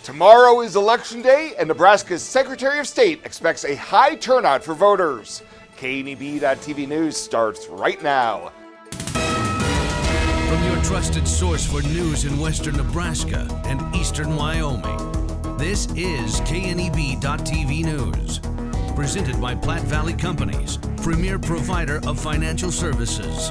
Tomorrow is Election Day, and Nebraska's Secretary of State expects a high turnout for voters. KNEB.TV News starts right now. From your trusted source for news in western Nebraska and eastern Wyoming, this is KNEB.TV News. Presented by Platte Valley Companies, premier provider of financial services.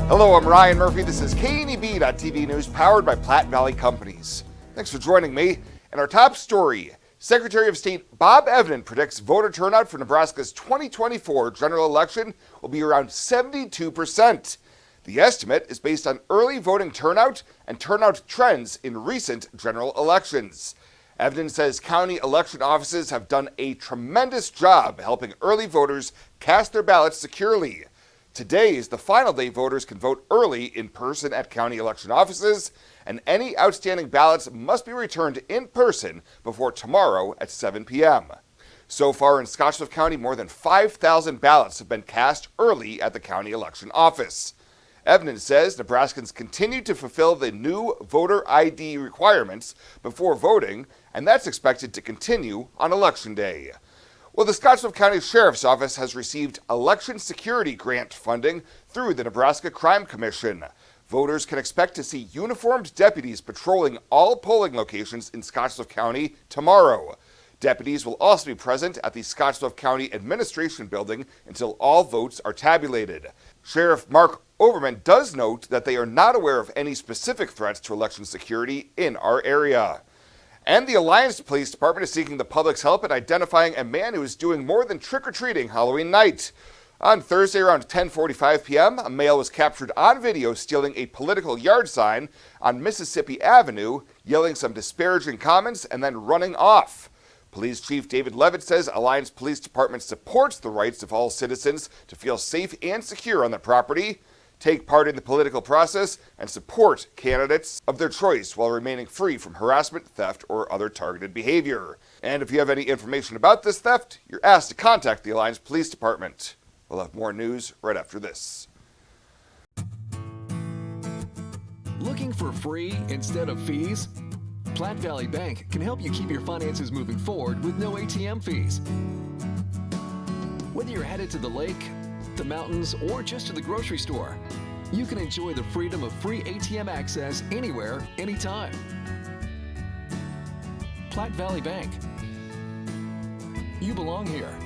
Hello, I'm Ryan Murphy. This is KNEB.TV News, powered by Platte Valley Companies. Thanks for joining me. And our top story, Secretary of State Bob Evnen predicts voter turnout for Nebraska's 2024 general election will be around 72%. The estimate is based on early voting turnout and turnout trends in recent general elections. Evnen says county election offices have done a tremendous job helping early voters cast their ballots securely. Today is the final day voters can vote early in person at county election offices, and any outstanding ballots must be returned in person before tomorrow at 7 p.m. So far in Scottsbluff County, more than 5,000 ballots have been cast early at the county election office. Evnen says Nebraskans continue to fulfill the new voter ID requirements before voting, and that's expected to continue on Election Day. Well, the Scottsbluff County Sheriff's Office has received election security grant funding through the Nebraska Crime Commission. Voters can expect to see uniformed deputies patrolling all polling locations in Scottsbluff County tomorrow. Deputies will also be present at the Scottsbluff County Administration Building until all votes are tabulated. Sheriff Mark Overman does note that they are not aware of any specific threats to election security in our area. And the Alliance Police Department is seeking the public's help in identifying a man who is doing more than trick-or-treating Halloween night. On Thursday around 10:45 p.m., a male was captured on video stealing a political yard sign on Mississippi Avenue, yelling some disparaging comments and then running off. Police Chief David Levitt says Alliance Police Department supports the rights of all citizens to feel safe and secure on their property, take part in the political process, and support candidates of their choice while remaining free from harassment, theft, or other targeted behavior. And if you have any information about this theft, you're asked to contact the Alliance Police Department. We'll have more news right after this. Looking for free instead of fees? Platte Valley Bank can help you keep your finances moving forward with no ATM fees. Whether you're headed to the lake, the mountains, or just to the grocery store, you can enjoy the freedom of free ATM access anywhere, anytime. Platte Valley Bank. You belong here.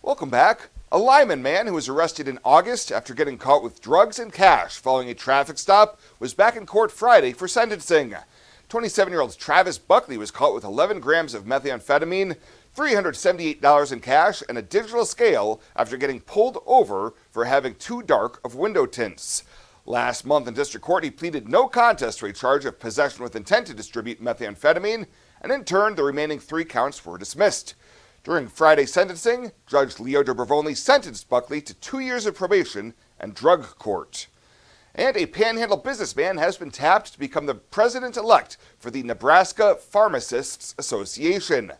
Welcome back. A Lyman man who was arrested in August after getting caught with drugs and cash following a traffic stop was back in court Friday for sentencing. 27-year-old Travis Buckley was caught with 11 grams of methamphetamine, $378 in cash, and a digital scale after getting pulled over for having too dark of window tints. Last month in district court, he pleaded no contest to a charge of possession with intent to distribute methamphetamine, and in turn, the remaining 3 counts were dismissed. During Friday's sentencing, Judge Leo Dobrovony sentenced Buckley to 2 years of probation and drug court. And a Panhandle businessman has been tapped to become the president-elect for the Nebraska Pharmacists Association.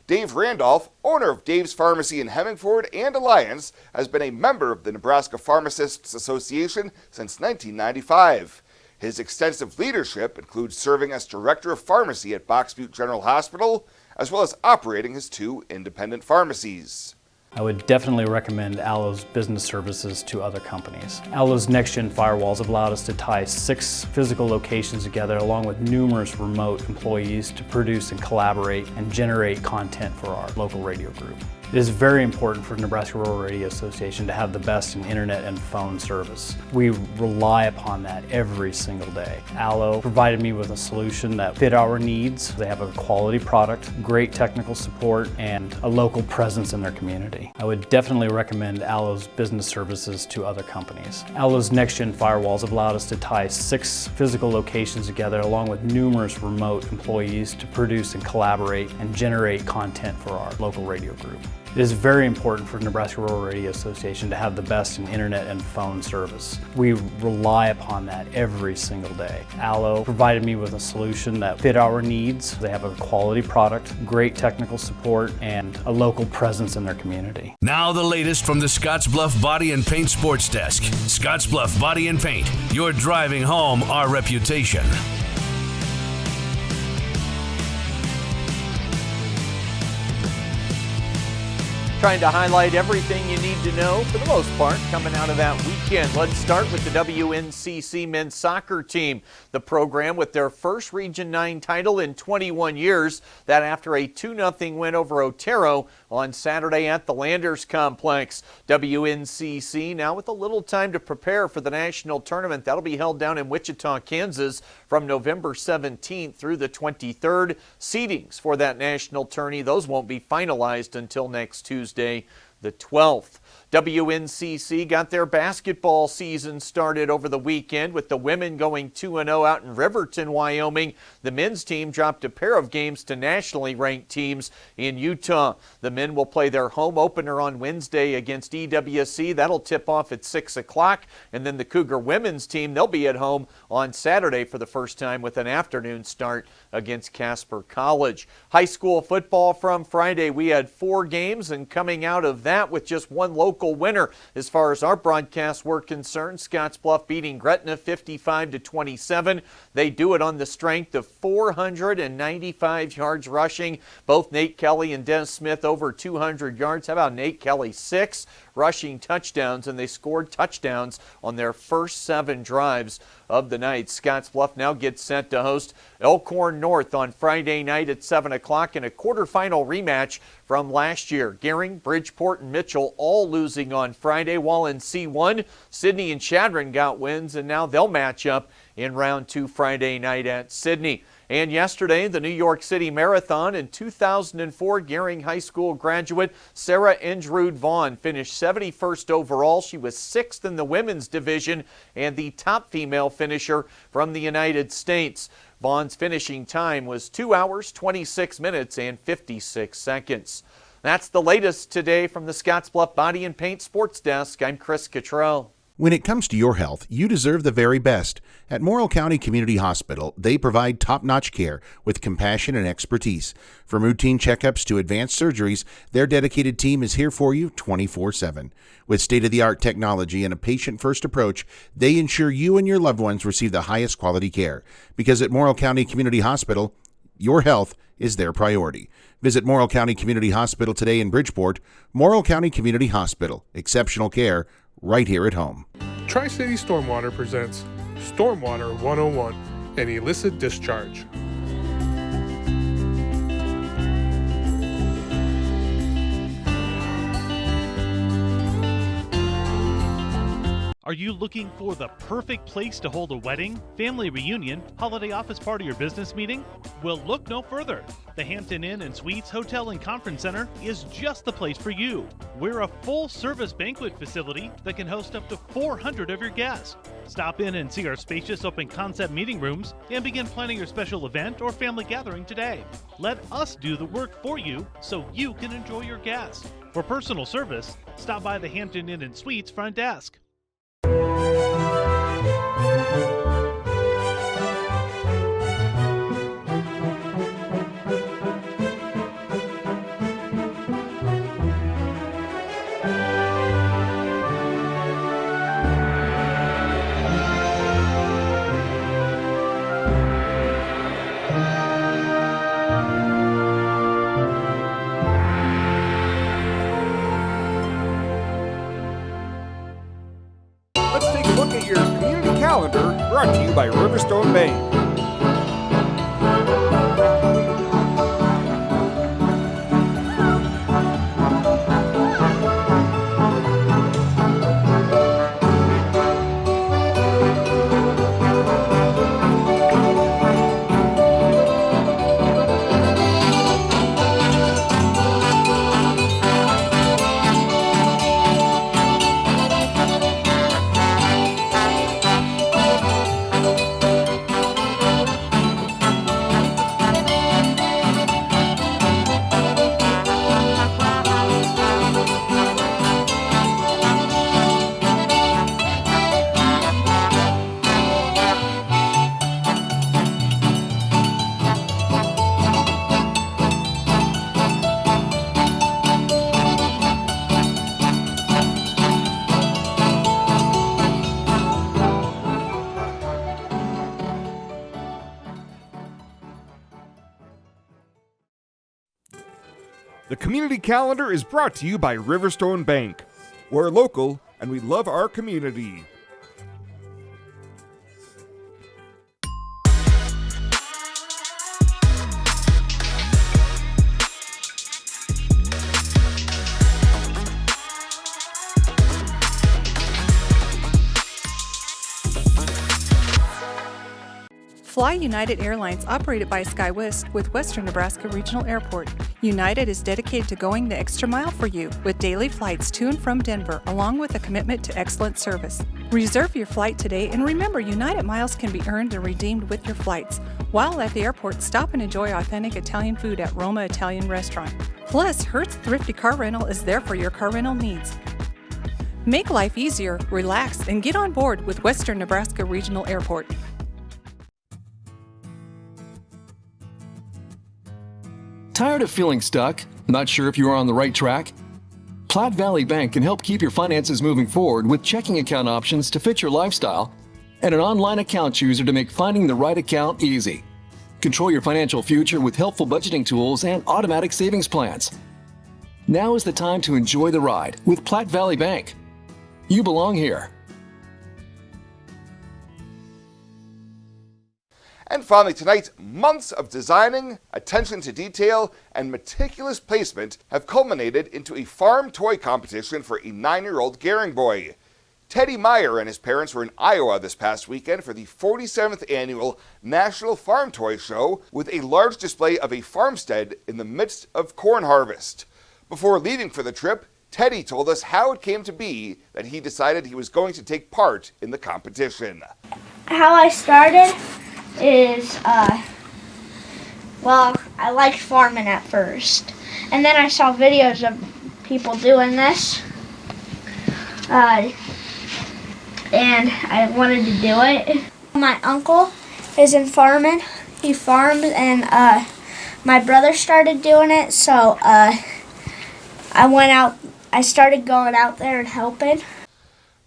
Dave Randolph, owner of Dave's Pharmacy in Hemingford and Alliance, has been a member of the Nebraska Pharmacists Association since 1995. His extensive leadership includes serving as director of pharmacy at Box Butte General Hospital, as well as operating his 2 independent pharmacies. I would definitely recommend Allo's business services to other companies. Allo's next-gen firewalls have allowed us to tie 6 physical locations together along with numerous remote employees to produce and collaborate and generate content for our local radio group. It is very important for Nebraska Rural Radio Association to have the best in internet and phone service. We rely upon that every single day. Allo provided me with a solution that fit our needs. They have a quality product, great technical support, and a local presence in their community. I would definitely recommend Allo's business services to other companies. Allo's next-gen firewalls have allowed us to tie 6 physical locations together along with numerous remote employees to produce and collaborate and generate content for our local radio group. It is very important for Nebraska Rural Radio Association to have the best in internet and phone service. We rely upon that every single day. Allo provided me with a solution that fit our needs. They have a quality product, great technical support, and a local presence in their community. Now the latest from the Scottsbluff Body and Paint Sports Desk. Scottsbluff Body and Paint. You're driving home our reputation. Trying to highlight everything you need to know, for the most part, coming out of that weekend. Let's start with the WNCC men's soccer team. The program with their first Region 9 title in 21 years. That after a 2-0 win over Otero on Saturday at the Landers Complex. WNCC now with a little time to prepare for the national tournament. That'll be held down in Wichita, Kansas from November 17th through the 23rd. Seedings for that national tourney, those won't be finalized until next Tuesday, the 12th. WNCC got their basketball season started over the weekend with the women going 2-0 out in Riverton, Wyoming. The men's team dropped a pair of games to nationally ranked teams in Utah. The men will play their home opener on Wednesday against EWC. That'll tip off at 6 o'clock. And then the Cougar women's team, they'll be at home on Saturday for the first time with an afternoon start against Casper College. High school football from Friday, we had 4 games, and coming out of that with just one local winner as far as our broadcasts were concerned. Scottsbluff beating Gretna 55-27. They do it on the strength of 495 yards rushing. Both Nate Kelly and Dennis Smith over 200 yards. How about Nate Kelly? 6 rushing touchdowns, and they scored touchdowns on their first 7 drives of the night. Scottsbluff now gets set to host Elkhorn North on Friday night at 7 o'clock in a quarterfinal rematch from last year. Gering, Bridgeport, and Mitchell all losing on Friday, while in C1, Sidney and Chadron got wins, and now they'll match up in round 2 Friday night at Sidney. And yesterday, the New York City Marathon, in 2004 Gering High School graduate Sarah Endrud Vaughn finished 71st overall. She was 6th in the women's division and the top female finisher from the United States. Vaughn's finishing time was 2 hours, 26 minutes, and 56 seconds. That's the latest today from the Scottsbluff Body and Paint Sports Desk. I'm Chris Cottrell. When it comes to your health, you deserve the very best. At Morrill County Community Hospital, they provide top-notch care with compassion and expertise. From routine checkups to advanced surgeries, their dedicated team is here for you 24/7. With state-of-the-art technology and a patient-first approach, they ensure you and your loved ones receive the highest quality care. Because at Morrill County Community Hospital, your health is their priority. Visit Morrill County Community Hospital today in Bridgeport. Morrill County Community Hospital. Exceptional care right here at home. Tri-City Stormwater presents Stormwater 101, an illicit discharge. Are you looking for the perfect place to hold a wedding, family reunion, holiday office party, or business meeting? Well, look no further. The Hampton Inn and Suites Hotel and Conference Center is just the place for you. We're a full-service banquet facility that can host up to 400 of your guests. Stop in and see our spacious open-concept meeting rooms and begin planning your special event or family gathering today. Let us do the work for you so you can enjoy your guests. For personal service, stop by the Hampton Inn and Suites front desk. Bank. The community calendar is brought to you by Riverstone Bank. We're local and we love our community. Fly United Airlines, operated by SkyWest with Western Nebraska Regional Airport. United is dedicated to going the extra mile for you with daily flights to and from Denver, along with a commitment to excellent service. Reserve your flight today, and remember, United miles can be earned and redeemed with your flights. While at the airport, stop and enjoy authentic Italian food at Roma Italian Restaurant. Plus, Hertz Thrifty Car Rental is there for your car rental needs. Make life easier, relax, and get on board with Western Nebraska Regional Airport. Tired of feeling stuck? Not sure if you are on the right track? Platte Valley Bank can help keep your finances moving forward with checking account options to fit your lifestyle and an online account chooser to make finding the right account easy. Control your financial future with helpful budgeting tools and automatic savings plans. Now is the time to enjoy the ride with Platte Valley Bank. You belong here. And finally tonight, months of designing, attention to detail, and meticulous placement have culminated into a farm toy competition for a 9-year-old Gehring boy. Teddy Meyer and his parents were in Iowa this past weekend for the 47th annual National Farm Toy Show with a large display of a farmstead in the midst of corn harvest. Before leaving for the trip, Teddy told us how it came to be that he decided he was going to take part in the competition. How I started is, well, I liked farming at first. And then I saw videos of people doing this. And I wanted to do it. My uncle is in farming. He farms, and my brother started doing it, so I started going out there and helping.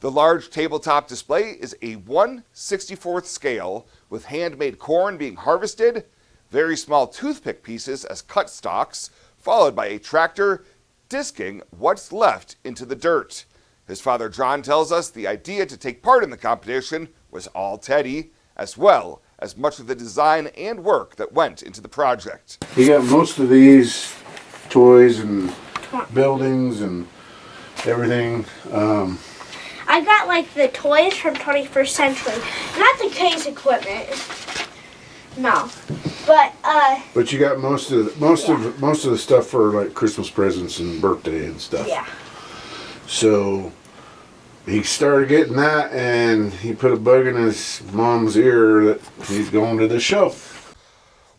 The large tabletop display is a 1/64th scale with handmade corn being harvested, very small toothpick pieces as cut stalks, followed by a tractor disking what's left into the dirt. His father John tells us the idea to take part in the competition was all Teddy, as well as much of the design and work that went into the project. You got most of these toys and buildings and everything. I got like the toys from 21st Century, not the case equipment. No, but you got most of the stuff for like Christmas presents and birthday and stuff. Yeah. So he started getting that, and he put a bug in his mom's ear that he's going to the show.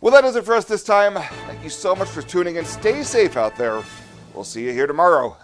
Well, that does it for us this time. Thank you so much for tuning in. Stay safe out there. We'll see you here tomorrow.